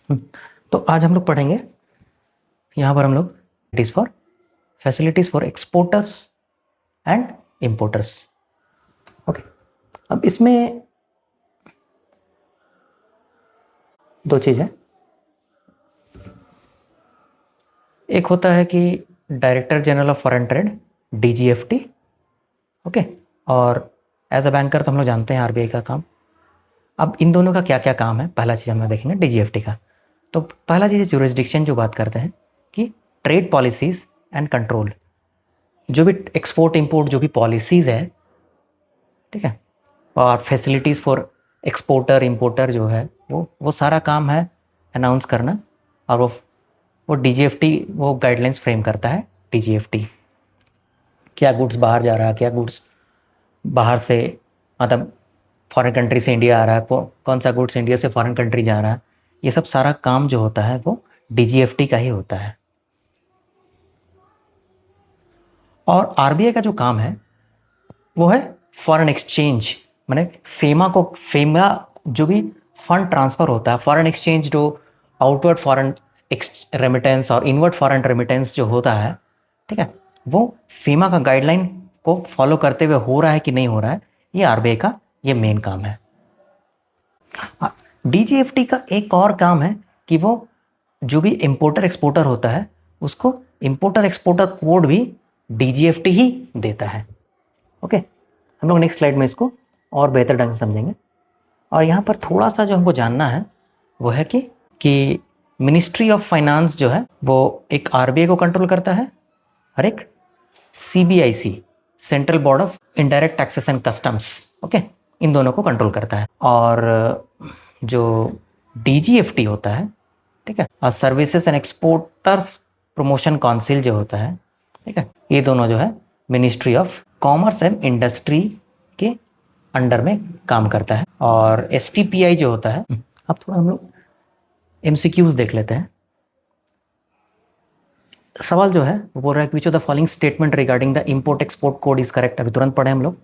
तो आज हम लोग पढ़ेंगे, यहाँ पर हम लोग facilities for exporters and importers. Okay, अब इसमें दो चीज़ है। एक होता है कि director general of foreign trade, DGFT। Okay, और एज अ बैंकर तो हम लोग जानते हैं RBI का काम। अब इन दोनों का क्या क्या काम है, पहला चीज़ हम लोग देखेंगे DGFT का। तो पहला चीज़ ज्यूरिसडिक्शन, जो बात करते हैं कि ट्रेड पॉलिसीज़ एंड कंट्रोल, जो भी एक्सपोर्ट इंपोर्ट जो भी पॉलिसीज़ है, ठीक है, और फैसिलिटीज़ फॉर एक्सपोर्टर इंपोर्टर जो है वो सारा काम है अनाउंस करना। और वो DGFT वो गाइडलाइंस फ्रेम करता है। DGFT क्या गुड्स बाहर जा रहा है, क्या गुड्स बाहर से, मतलब फॉरेन कंट्री से इंडिया आ रहा है, कौन सा गुड्स इंडिया से फॉरेन कंट्री जा रहा है, ये सब सारा काम जो होता है वो DGFT का ही होता है। और RBI का जो काम है वो है फॉरेन एक्सचेंज, माने फेमा जो भी फंड ट्रांसफ़र होता है, फॉरेन एक्सचेंज जो आउटवर्ड फॉरेन रेमिटेंस और इनवर्ड फॉरेन रेमिटेंस जो होता है, ठीक है, वो फेमा का गाइडलाइन को फॉलो करते हुए हो रहा है कि नहीं हो रहा है, ये RBI का ये मेन काम है। DGFT का एक और काम है कि वो जो भी इम्पोर्टर एक्सपोर्टर होता है उसको इम्पोर्टर एक्सपोर्टर कोड भी DGFT ही देता है। ओके, हम लोग नेक्स्ट स्लाइड में इसको और बेहतर ढंग से समझेंगे। और यहाँ पर थोड़ा सा जो हमको जानना है वो है कि मिनिस्ट्री ऑफ फाइनेंस जो है वो एक RBI को कंट्रोल करता है और एक CBIC, central board of indirect taxes and customs, okay, इन दोनों को कंट्रोल करता है। और जो DGFT होता है, ठीक है, और services and exporters promotion council जो होता है, ठीक है, ये दोनों जो है ministry of commerce and industry के अंडर में काम करता है। और STPI जो होता है, अब थोड़ा हम लोग MCQs देख लेते हैं। सवाल जो है वो बोल रहा है कि which of the following statement regarding the import export code is correct. अभी तुरंत पढ़े हम लोग,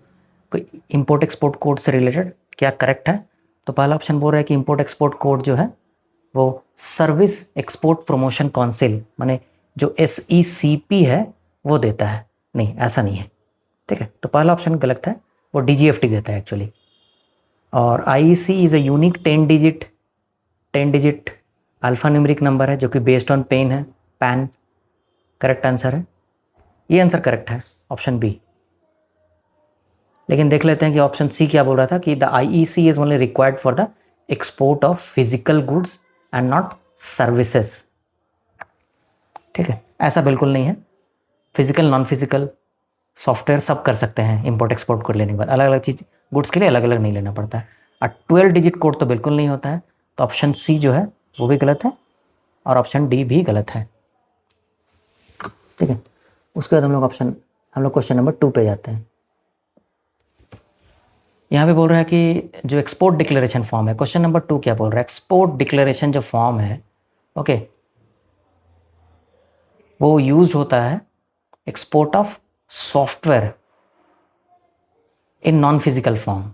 कोई इंपोर्ट एक्सपोर्ट कोड से रिलेटेड क्या करेक्ट है। तो पहला ऑप्शन बोल रहा है कि इंपोर्ट एक्सपोर्ट कोड जो है वो सर्विस एक्सपोर्ट प्रमोशन काउंसिल, माने जो SECP है वो देता है। नहीं, ऐसा नहीं है, ठीक है, तो पहला ऑप्शन गलत है, वो DGFT देता है एक्चुअली। और IEC is a unique 10 digit alpha numeric number है जो कि based on pan correct answer है। ये आंसर करेक्ट है, ऑप्शन बी। लेकिन देख लेते हैं कि ऑप्शन सी क्या बोल रहा था कि the IEC is only required for the export of physical goods and not services. ठीक है, ऐसा बिल्कुल नहीं है। फिजिकल, नॉन फिजिकल, सॉफ्टवेयर सब कर सकते हैं इंपोर्ट एक्सपोर्ट कोड लेने के बाद। अलग अलग चीज़ गुड्स के लिए अलग अलग नहीं लेना पड़ता है। और 12 डिजिट कोड तो बिल्कुल नहीं होता है। तो ऑप्शन सी जो है वो भी गलत है और ऑप्शन डी भी गलत है, ठीक है। उसके बाद हम लोग क्वेश्चन नंबर 2 पे जाते हैं। यहाँ पे बोल रहा है कि जो एक्सपोर्ट डिक्लेरेशन फॉर्म है, क्वेश्चन नंबर 2 क्या बोल रहा है, एक्सपोर्ट डिक्लेरेशन जो फॉर्म है, ओके, वो यूज होता है export of software in non physical form.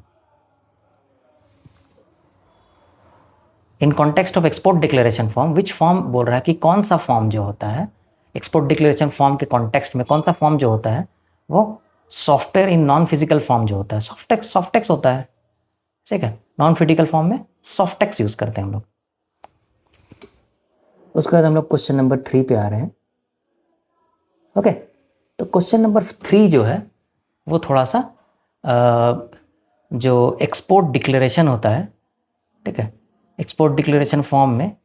In context of export declaration form, which form बोल रहा है कि कौन सा फॉर्म जो होता है एक्सपोर्ट डिक्लेरेशन फॉर्म के कॉन्टेक्स्ट में, कौन सा फॉर्म जो होता है वो software in non physical form जो होता है, सॉफ्टेक्स होता है, ठीक है। नॉन फिजिकल फॉर्म में सॉफ्टेक्स यूज करते हैं हम लोग। उसके बाद हम लोग क्वेश्चन नंबर 3 पे आ रहे हैं। ओके, तो क्वेश्चन नंबर 3 जो है वो थोड़ा सा जो एक्सपोर्ट डिक्लेरेशन होता है, ठीक है, एक्सपोर्ट डिक्लेरेशन फॉर्म में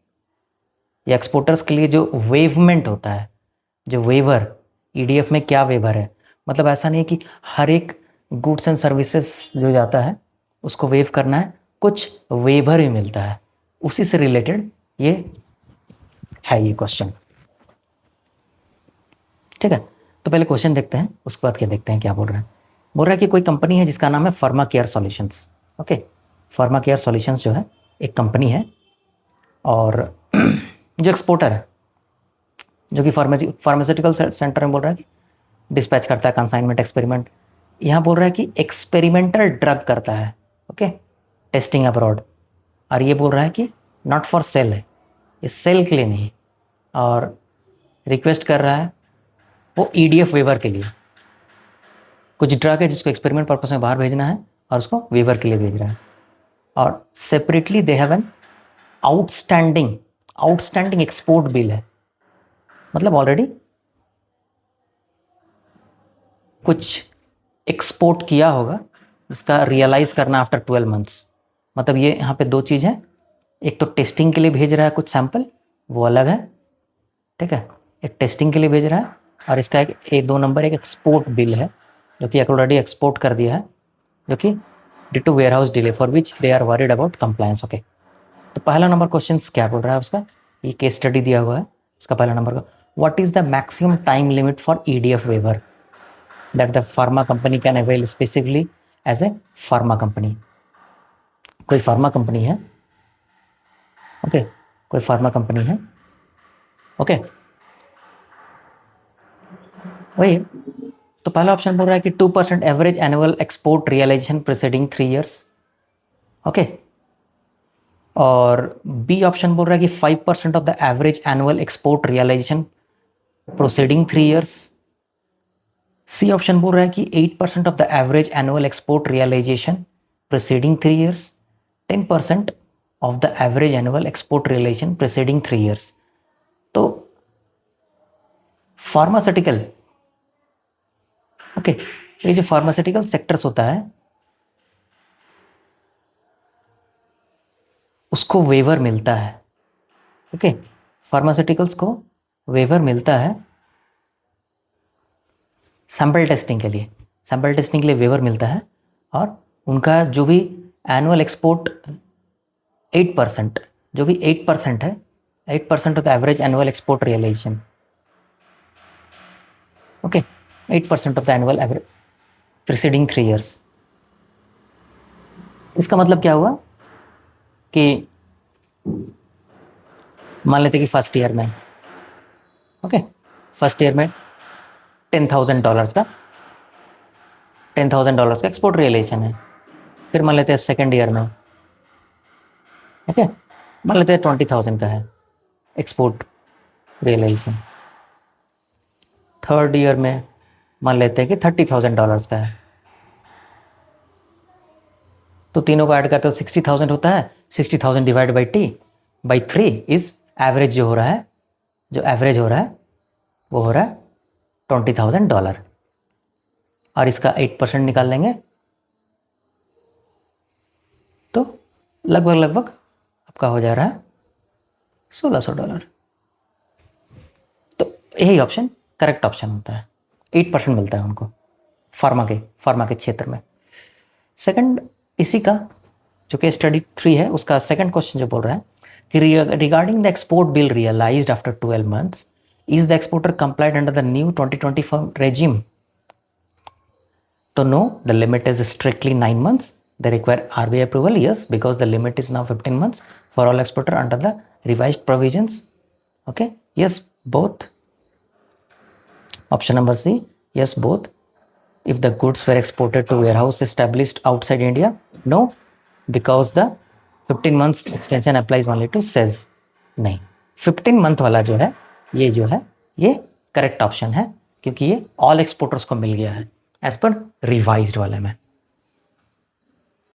या एक्सपोर्टर्स के लिए जो वेवमेंट होता है, जो वेवर, EDF में क्या वेवर है, मतलब ऐसा नहीं है कि हर एक गुड्स एंड सर्विसेज जो जाता है उसको वेव करना है, कुछ वेवर भी मिलता है, उसी से रिलेटेड ये है ये क्वेश्चन, ठीक है। तो पहले क्वेश्चन देखते हैं, उसके बाद क्या देखते हैं क्या बोल रहा है। बोल रहा है कि कोई कंपनी है जिसका नाम है फर्मा केयर सॉल्यूशंस। ओके, फर्मा केयर सॉल्यूशंस जो है एक कंपनी है और जो एक्सपोर्टर है, जो कि फार्मास्यूटिकल सेंटर में बोल रहा है कि डिस्पैच करता है कंसाइनमेंट, एक्सपेरिमेंट। यहाँ बोल रहा है कि एक्सपेरिमेंटल ड्रग करता है, ओके, टेस्टिंग अब्रॉड। और ये बोल रहा है कि नॉट फॉर सेल है, ये सेल के लिए नहीं, और रिक्वेस्ट कर रहा है वो EDF वेवर के लिए। कुछ ड्रग है जिसको एक्सपेरिमेंट पर्पस में बाहर भेजना है और उसको वेवर के लिए भेज रहा है, और separately they have an outstanding export bill है, मतलब ऑलरेडी कुछ एक्सपोर्ट किया होगा जिसका रियलाइज करना आफ्टर 12 मंथ्स। मतलब ये यहाँ पे दो चीज़ है, एक तो टेस्टिंग के लिए भेज रहा है कुछ सैंपल, वो अलग है, ठीक है, एक टेस्टिंग के लिए भेज रहा है, और इसका एक 2 नंबर एक एक्सपोर्ट बिल है जो कि ऑलरेडी एक्सपोर्ट कर दिया है, जो कि due to warehouse delay for which they are worried about compliance. Okay, तो पहला नंबर क्वेश्चन क्या बोल रहा है उसका, ये केस स्टडी दिया हुआ है इसका पहला नंबर का, what is the maximum time limit for EDF waiver that the pharma company can avail specifically as a pharma company. कोई फार्मा कंपनी है, ओके, कोई फार्मा कंपनी है, ओके, वही। तो पहला ऑप्शन बोल रहा है कि 2% average annual export realization preceding 3 years, okay, और बी ऑप्शन बोल रहा है कि 5% of the average annual export realization proceeding 3 years। C option बोल रहा है कि 8% of the average annual export realization preceding 3 years, 10% of the average annual export realization preceding 3 years। तो फार्मास्यूटिकल, ओके, ये जो फार्मास्यूटिकल सेक्टर्स होता है उसको वेवर मिलता है, ओके, फार्मास्यूटिकल्स को वेवर मिलता है सैंपल टेस्टिंग के लिए, सैंपल टेस्टिंग के लिए वेवर मिलता है, और उनका जो भी एनुअल एक्सपोर्ट 8%, जो भी 8% है, 8% of the average annual export realization, okay, 8% of the annual average preceding 3 years। इसका मतलब क्या हुआ कि मान लेते कि फर्स्ट ईयर में, ओके, फर्स्ट ईयर में $10,000 का एक्सपोर्ट रियलाइजेशन है। फिर मान लेते हैं सेकेंड ईयर में, ओके, मान लेते हैं 20,000 का है एक्सपोर्ट रियलाइजेशन। थर्ड ईयर में मान लेते हैं कि $30,000 का है। तो तीनों को ऐड करते तो 60,000 होता है। 60,000 डिवाइड बाई 3 इज एवरेज जो हो रहा है, जो एवरेज हो रहा है वो हो रहा है $20,000, और इसका 8% निकाल लेंगे तो लगभग आपका हो जा रहा है $1,600। तो यही ऑप्शन करेक्ट ऑप्शन होता है, 8% मिलता है उनको फार्मा के क्षेत्र में। सेकंड, इसी का जो कि स्टडी 3 है उसका सेकंड क्वेश्चन जो बोल रहा है कि regarding the export bill realized after 12 months, is the exporter complied under the new 2024 regime? तो no, the limit is strictly 9 months. They require RBI approval, yes, because the limit is now 15 months for all exporter under the revised provisions. Okay, yes, both. Option number C, yes, both. If the goods were exported to warehouse established outside India, no, because the 15 months extension applies only to SEZ. नहीं, 15 month वाला जो है ये correct option है, क्योंकि ये all exporters को मिल गया है एज पर रिवाइज्ड वाले में।